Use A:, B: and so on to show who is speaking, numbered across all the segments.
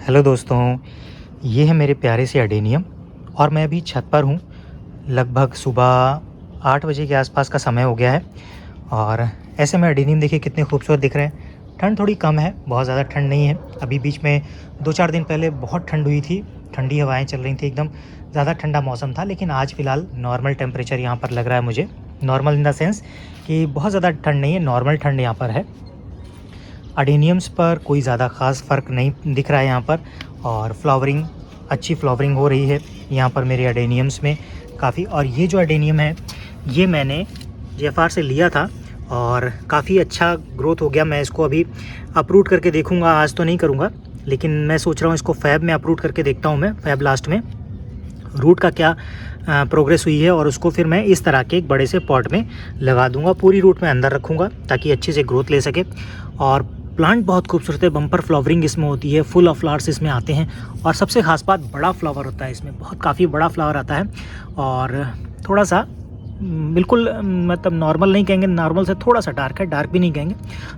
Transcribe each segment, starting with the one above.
A: Hello दोस्तों, ये है मेरे प्यारे से अडेनियम और मैं अभी छत पर हूँ। लगभग सुबह 8 बजे के आसपास का समय हो गया है और ऐसे में अडेनियम देखिए कितने खूबसूरत दिख रहे हैं। ठंड थोड़ी कम है, बहुत ज़्यादा ठंड नहीं है। अभी बीच में 2-4 दिन पहले बहुत ठंड हुई थी, ठंडी हवाएं चल रही थी, एकदम ज़्यादा ठंडा मौसम था। लेकिन आज फ़िलहाल नॉर्मल टेम्परेचर यहाँ पर लग रहा है मुझे। नॉर्मल इन द सेंस कि बहुत ज़्यादा ठंड नहीं है, नॉर्मल ठंड यहाँ पर है। अडेनियम्स पर कोई ज़्यादा ख़ास फ़र्क नहीं दिख रहा है यहाँ पर और फ्लावरिंग अच्छी फ्लावरिंग हो रही है यहाँ पर मेरे अडेनियम्स में काफ़ी। और ये जो अडेनियम है ये मैंने जेफआर से लिया था और काफ़ी अच्छा ग्रोथ हो गया। मैं इसको अभी अप्रूट करके देखूँगा, आज तो नहीं करूँगा लेकिन मैं सोच रहा हूँ इसको फैब में अप्रूट करके देखता हूँ। मैं फैब लास्ट में रूट का क्या प्रोग्रेस हुई है और उसको फिर मैं इस तरह के एक बड़े से पॉट में लगा दूंगा। पूरी रूट में अंदर रखूँगा ताकि अच्छे से ग्रोथ ले सके। और प्लांट बहुत खूबसूरत है, बम्पर फ्लावरिंग इसमें होती है, फुल ऑफ फ्लावर्स इसमें आते हैं और सबसे खास बात बड़ा फ्लावर होता है इसमें, बहुत काफ़ी बड़ा फ्लावर आता है। और थोड़ा सा बिल्कुल मतलब नॉर्मल नहीं कहेंगे, नॉर्मल से थोड़ा सा डार्क है, डार्क भी नहीं कहेंगे,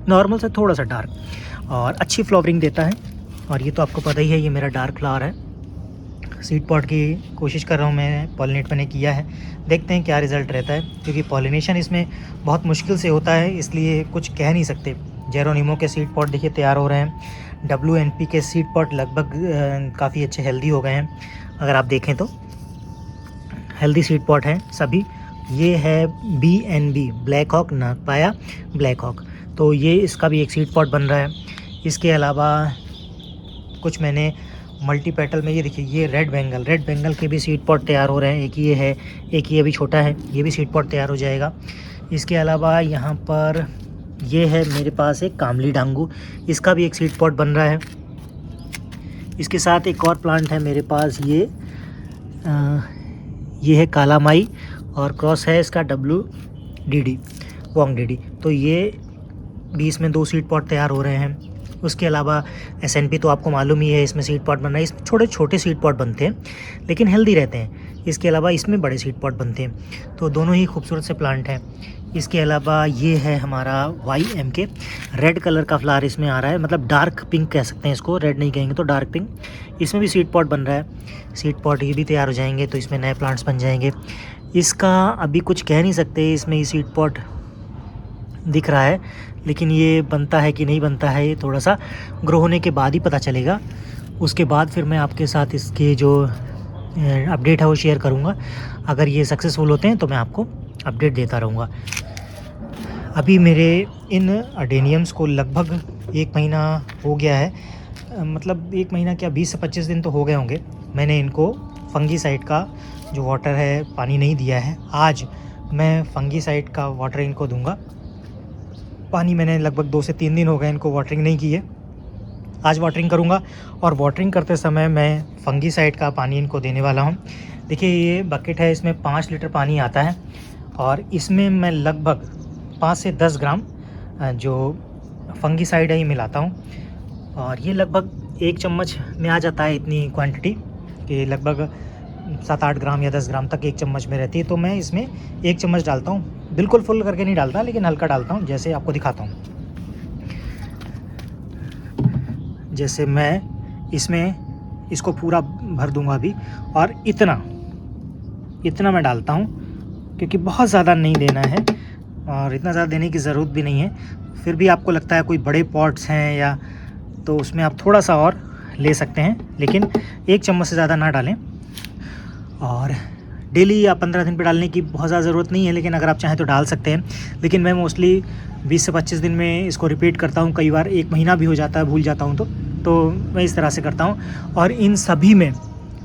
A: नॉर्मल से थोड़ा सा डार्क और अच्छी फ्लावरिंग देता है। और ये तो आपको पता ही है, ये मेरा डार्क फ्लावर है। सीड पॉट की कोशिश कर रहा हूँ मैं, पॉलिनेट मैंने किया है, देखते हैं क्या रिज़ल्ट रहता है क्योंकि पॉलिनेशन इसमें बहुत मुश्किल से होता है, इसलिए कुछ कह नहीं सकते। जेरोनिमो के सीड पॉट देखिए तैयार हो रहे हैं। WNP के सीड पॉट लगभग काफ़ी अच्छे हेल्दी हो गए हैं, अगर आप देखें तो हेल्दी सीड पॉट हैं सभी। ये है BNB ब्लैक हॉक, नागपाया ब्लैक हॉक, तो ये इसका भी एक सीड पॉट बन रहा है। इसके अलावा कुछ मैंने मल्टी पेटल में, ये देखिए ये रेड बेंगल के भी सीड पॉट तैयार हो रहे हैं। एक ये है, एक ये अभी छोटा है, ये भी सीड पॉट तैयार हो जाएगा। इसके अलावा यहाँ पर ये है मेरे पास एक कामली डांगू, इसका भी एक सीड पॉट बन रहा है। इसके साथ एक और प्लांट है मेरे पास, ये है काला माई और क्रॉस है इसका WDD वोंग डीडी, तो ये भी इसमें 2 सीड पॉट तैयार हो रहे हैं। उसके अलावा SNP तो आपको मालूम ही है, इसमें सीड पॉट बन रहा है। इसमें छोटे छोटे सीड पॉट बनते हैं लेकिन हेल्दी रहते हैं। इसके अलावा इसमें बड़े सीड पॉट बनते हैं, तो दोनों ही खूबसूरत से प्लांट हैं। इसके अलावा ये है हमारा YMK, रेड कलर का फ्लावर इसमें आ रहा है, मतलब डार्क पिंक कह सकते हैं इसको, रेड नहीं कहेंगे तो डार्क पिंक। इसमें भी सीड पॉट बन रहा है। सीड पॉट ये भी तैयार हो जाएंगे तो इसमें नए प्लांट्स बन जाएंगे। इसका अभी कुछ कह नहीं सकते, इसमें ये सीड पॉट दिख रहा है लेकिन ये बनता है कि नहीं बनता है ये थोड़ा सा ग्रो होने के बाद ही पता चलेगा। उसके बाद फिर मैं आपके साथ इसके जो अपडेट है वो शेयर करूँगा। अगर ये सक्सेसफुल होते हैं तो मैं आपको अपडेट देता रहूँगा। अभी मेरे इन अडेनियम्स को लगभग 1 महीना हो गया है, मतलब 1 महीना क्या 20 से 25 दिन तो हो गए होंगे। मैंने इनको फंगीसाइड का जो वाटर है पानी नहीं दिया है। आज मैं फंगीसाइड का वाटर इनको दूंगा। पानी मैंने लगभग 2 से 3 दिन हो गए इनको वाटरिंग नहीं की है, आज वाटरिंग करूँगा। और वाटरिंग करते समय मैं फंगीसाइड का पानी इनको देने वाला हूँ। देखिए ये बकेट है, इसमें 5 लीटर पानी आता है और इसमें मैं लगभग 5 से 10 ग्राम जो फंगीसाइड है ये मिलाता हूँ। और ये लगभग 1 चम्मच में आ जाता है, इतनी क्वांटिटी कि लगभग 7-8 ग्राम या 10 ग्राम तक 1 चम्मच में रहती है। तो मैं इसमें 1 चम्मच डालता हूँ, बिल्कुल फुल करके नहीं डालता लेकिन हल्का डालता हूँ, जैसे आपको दिखाता हूँ। जैसे मैं इसमें इसको पूरा भर दूंगा अभी, और इतना मैं डालता हूँ क्योंकि बहुत ज़्यादा नहीं देना है और इतना ज़्यादा देने की ज़रूरत भी नहीं है। फिर भी आपको लगता है कोई बड़े पॉट्स हैं या तो उसमें आप थोड़ा सा और ले सकते हैं, लेकिन 1 चम्मच से ज़्यादा ना डालें। और डेली या 15 दिन पे डालने की बहुत ज़्यादा ज़रूरत नहीं है, लेकिन अगर आप चाहें तो डाल सकते हैं। लेकिन मैं मोस्टली 20 से 25 दिन में इसको रिपीट करता हूँ, कई बार 1 महीना भी हो जाता है, भूल जाता हूँ तो मैं इस तरह से करता हूँ। और इन सभी में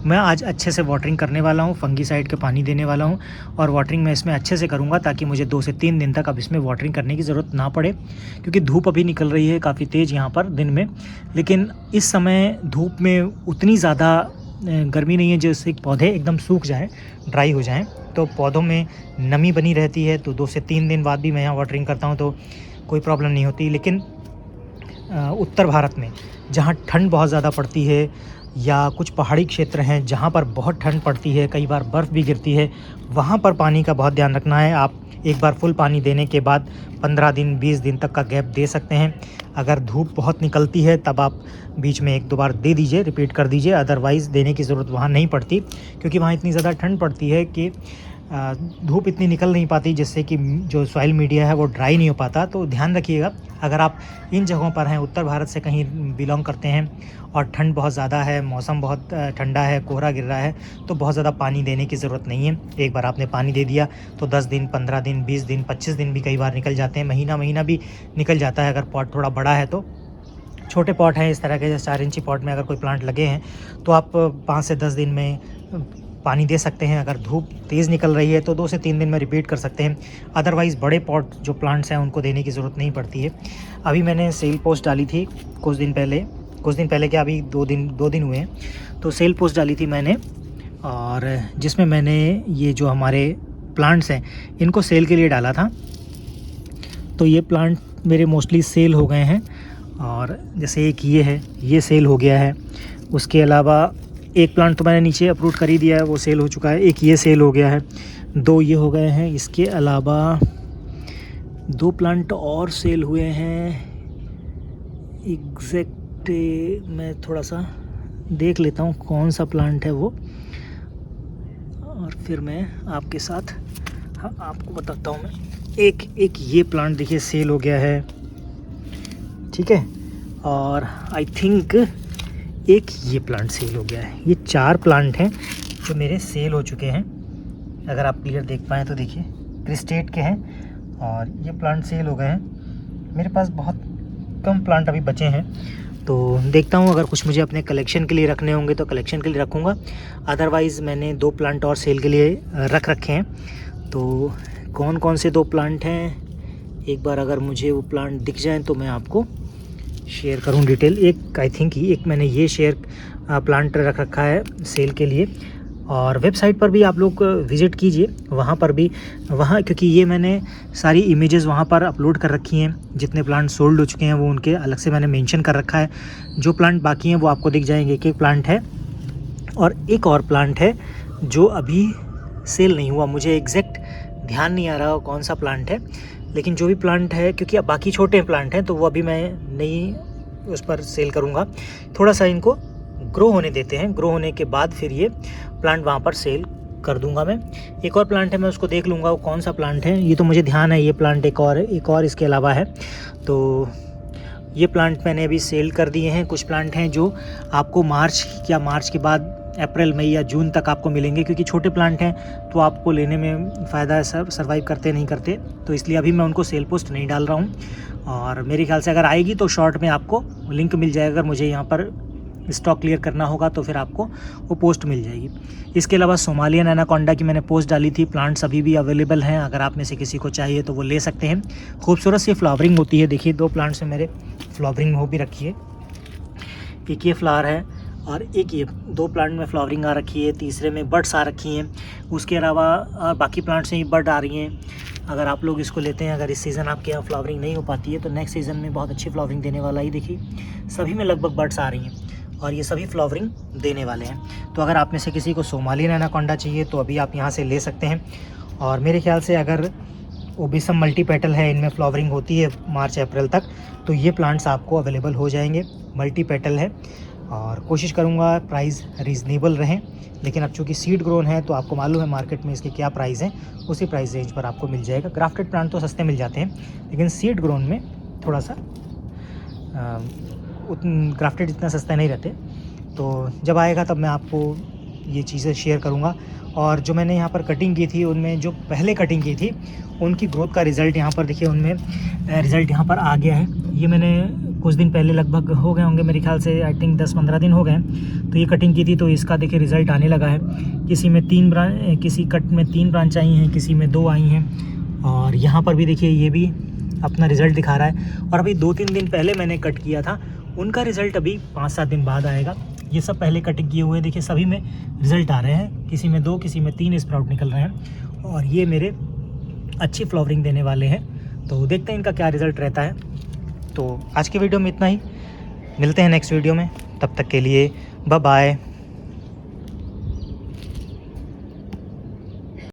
A: मैं आज अच्छे से वाटरिंग करने वाला हूँ, फंगीसाइड के पानी देने वाला हूँ और वाटरिंग मैं इसमें अच्छे से करूँगा ताकि मुझे 2 से 3 दिन तक अब इसमें वाटरिंग करने की ज़रूरत ना पड़े, क्योंकि धूप अभी निकल रही है काफ़ी तेज़ यहाँ पर दिन में। लेकिन इस समय धूप में उतनी ज़्यादा गर्मी नहीं है जिससे पौधे एकदम सूख जाएं, ड्राई हो जाएं, तो पौधों में नमी बनी रहती है। तो 2 से 3 दिन बाद भी मैं यहाँ वाटरिंग करता हूँ तो कोई प्रॉब्लम नहीं होती। लेकिन उत्तर भारत में जहाँ ठंड बहुत ज़्यादा पड़ती है, या कुछ पहाड़ी क्षेत्र हैं जहाँ पर बहुत ठंड पड़ती है, कई बार बर्फ़ भी गिरती है, वहाँ पर पानी का बहुत ध्यान रखना है। आप एक बार फुल पानी देने के बाद 15 दिन 20 दिन तक का गैप दे सकते हैं। अगर धूप बहुत निकलती है तब आप बीच में 1-2 बार दे दीजिए, रिपीट कर दीजिए, अदरवाइज़ देने की ज़रूरत वहाँ नहीं पड़ती, क्योंकि वहाँ इतनी ज़्यादा ठंड पड़ती है कि धूप इतनी निकल नहीं पाती, जिससे कि जो सॉइल मीडिया है वो ड्राई नहीं हो पाता। तो ध्यान रखिएगा, अगर आप इन जगहों पर हैं, उत्तर भारत से कहीं बिलोंग करते हैं और ठंड बहुत ज़्यादा है, मौसम बहुत ठंडा है, कोहरा गिर रहा है, तो बहुत ज़्यादा पानी देने की ज़रूरत नहीं है। एक बार आपने पानी दे दिया तो 10 दिन, 15 दिन, 20 दिन, 25 दिन भी कई बार निकल जाते हैं, महीना भी निकल जाता है अगर पॉट थोड़ा बड़ा है तो। छोटे पॉट हैं इस तरह के, जैसे 4 इंची पॉट में अगर कोई प्लांट लगे हैं तो आप 5 से 10 दिन में पानी दे सकते हैं। अगर धूप तेज़ निकल रही है तो 2 से 3 दिन में रिपीट कर सकते हैं। अदरवाइज़ बड़े पॉट जो प्लांट्स हैं उनको देने की ज़रूरत नहीं पड़ती है। अभी मैंने सेल पोस्ट डाली थी कुछ दिन पहले क्या, अभी 2 दिन हुए हैं, तो सेल पोस्ट डाली थी मैंने, और जिसमें मैंने ये जो हमारे प्लांट्स हैं इनको सेल के लिए डाला था। तो ये प्लांट मेरे मोस्टली सेल हो गए हैं, और जैसे एक ये है, ये सेल हो गया है। उसके अलावा एक प्लांट तो मैंने नीचे अपलोड कर ही दिया है, वो सेल हो चुका है। एक ये सेल हो गया है, 2 ये हो गए हैं। इसके अलावा 2 प्लांट और सेल हुए हैं। एग्जैक्ट मैं थोड़ा सा देख लेता हूँ कौन सा प्लांट है वो, और फिर मैं आपके साथ आपको बताता हूँ। मैं एक ये प्लांट देखिए सेल हो गया है, ठीक है, और आई थिंक एक ये प्लांट सेल हो गया है। ये 4 प्लांट हैं जो मेरे सेल हो चुके हैं। अगर आप क्लियर देख पाएँ तो देखिए क्रिस्टेट के हैं, और ये प्लांट सेल हो गए हैं। मेरे पास बहुत कम प्लांट अभी बचे हैं, तो देखता हूँ अगर कुछ मुझे अपने कलेक्शन के लिए रखने होंगे तो कलेक्शन के लिए रखूँगा। अदरवाइज़ मैंने 2 प्लांट और सेल के लिए रख रखे हैं। तो कौन कौन से 2 प्लांट हैं, एक बार अगर मुझे वो प्लांट दिख जाएँ तो मैं आपको शेयर करूं डिटेल। एक आई थिंक एक मैंने ये प्लांट रख रखा है सेल के लिए, और वेबसाइट पर भी आप लोग विज़िट कीजिए, वहाँ क्योंकि ये मैंने सारी इमेजेस वहाँ पर अपलोड कर रखी हैं। जितने प्लांट सोल्ड हो चुके हैं वो उनके अलग से मैंने मेंशन कर रखा है। जो प्लांट बाकी हैं वो आपको दिख जाएंगे। एक प्लांट है, और एक और प्लांट है जो अभी सेल नहीं हुआ। मुझे एग्जैक्ट ध्यान नहीं आ रहा कौन सा प्लांट है, लेकिन जो भी प्लांट है, क्योंकि अब बाकी छोटे प्लांट हैं तो वो अभी मैं नहीं उस पर सेल करूँगा। थोड़ा सा इनको ग्रो होने देते हैं, ग्रो होने के बाद फिर ये प्लांट वहाँ पर सेल कर दूंगा मैं। एक और प्लांट है, मैं उसको देख लूँगा वो कौन सा प्लांट है। ये तो मुझे ध्यान है, ये प्लांट एक और इसके अलावा है। तो ये प्लांट मैंने अभी सेल कर दिए हैं। कुछ प्लांट हैं जो आपको मार्च के बाद अप्रैल मई या जून तक आपको मिलेंगे, क्योंकि छोटे प्लांट हैं तो आपको लेने में फ़ायदा है, सर्वाइव करते नहीं करते, तो इसलिए अभी मैं उनको सेल पोस्ट नहीं डाल रहा हूँ। और मेरे ख्याल से अगर आएगी तो शॉर्ट में आपको लिंक मिल जाएगा। अगर मुझे यहाँ पर स्टॉक क्लियर करना होगा तो फिर आपको वो पोस्ट मिल जाएगी। इसके अलावा सोमालियन एनाकोंडा की मैंने पोस्ट डाली थी। प्लांट्स अभी भी अवेलेबल हैं, अगर आप में से किसी को चाहिए तो वो ले सकते हैं। खूबसूरत सी फ्लावरिंग होती है। देखिए 2 प्लांट्स में मेरे फ्लावरिंग हो भी रखी है। एक ये फ्लावर है और एक ये, 2 प्लांट में फ्लावरिंग आ रखी है, तीसरे में बड्स आ रखी हैं। उसके अलावा बाकी प्लांट्स में बड आ रही हैं। अगर आप लोग इसको लेते हैं, अगर इस सीज़न आपके यहाँ फ्लावरिंग नहीं हो पाती है तो नेक्स्ट सीज़न में बहुत अच्छी फ्लावरिंग देने वाला ही। देखिए सभी में लगभग बड्स आ रही हैं और ये सभी फ्लावरिंग देने वाले हैं। तो अगर आप में से किसी को सोमालियन एनाकोंडा चाहिए तो अभी आप यहाँ से ले सकते हैं। और मेरे ख्याल से अगर ओबिसम मल्टीपेटल है, इनमें फ्लावरिंग होती है मार्च अप्रैल तक, तो ये प्लांट्स आपको अवेलेबल हो जाएंगे। मल्टीपेटल है, और कोशिश करूँगा प्राइस रीज़नेबल रहें। लेकिन अब चूँकि सीड ग्रोन है तो आपको मालूम है मार्केट में इसके क्या प्राइस हैं, उसी प्राइस रेंज पर आपको मिल जाएगा। ग्राफ्टेड प्लांट तो सस्ते मिल जाते हैं, लेकिन सीड ग्रोन में थोड़ा सा ग्राफ्टेड इतना सस्ता नहीं रहते। तो जब आएगा तब मैं आपको ये चीज़ें शेयर करूँगा। और जो मैंने यहाँ पर कटिंग की थी, उनमें जो पहले कटिंग की थी उनकी ग्रोथ का रिज़ल्ट यहाँ पर देखिए, उनमें रिज़ल्ट यहाँ पर आ गया है। ये मैंने कुछ दिन पहले, लगभग हो गए होंगे मेरे ख्याल से, आई थिंक 10-15 दिन हो गए हैं, तो ये कटिंग की थी। तो इसका देखिए रिज़ल्ट आने लगा है। किसी कट में 3 ब्रांच आई हैं, किसी में 2 आई हैं। और यहाँ पर भी देखिए ये भी अपना रिज़ल्ट दिखा रहा है। और अभी 2-3 दिन पहले मैंने कट किया था, उनका रिज़ल्ट अभी 5-7 दिन बाद आएगा। ये सब पहले कटिंग किए हुए, देखिए सभी में रिज़ल्ट आ रहे हैं। किसी में 2, किसी में 3 स्प्राउट निकल रहे हैं, और ये मेरे अच्छी फ्लावरिंग देने वाले हैं। तो देखते हैं इनका क्या रिज़ल्ट रहता है। तो आज की वीडियो में इतना ही, मिलते हैं नेक्स्ट वीडियो में। तब तक के लिए बाय बाय।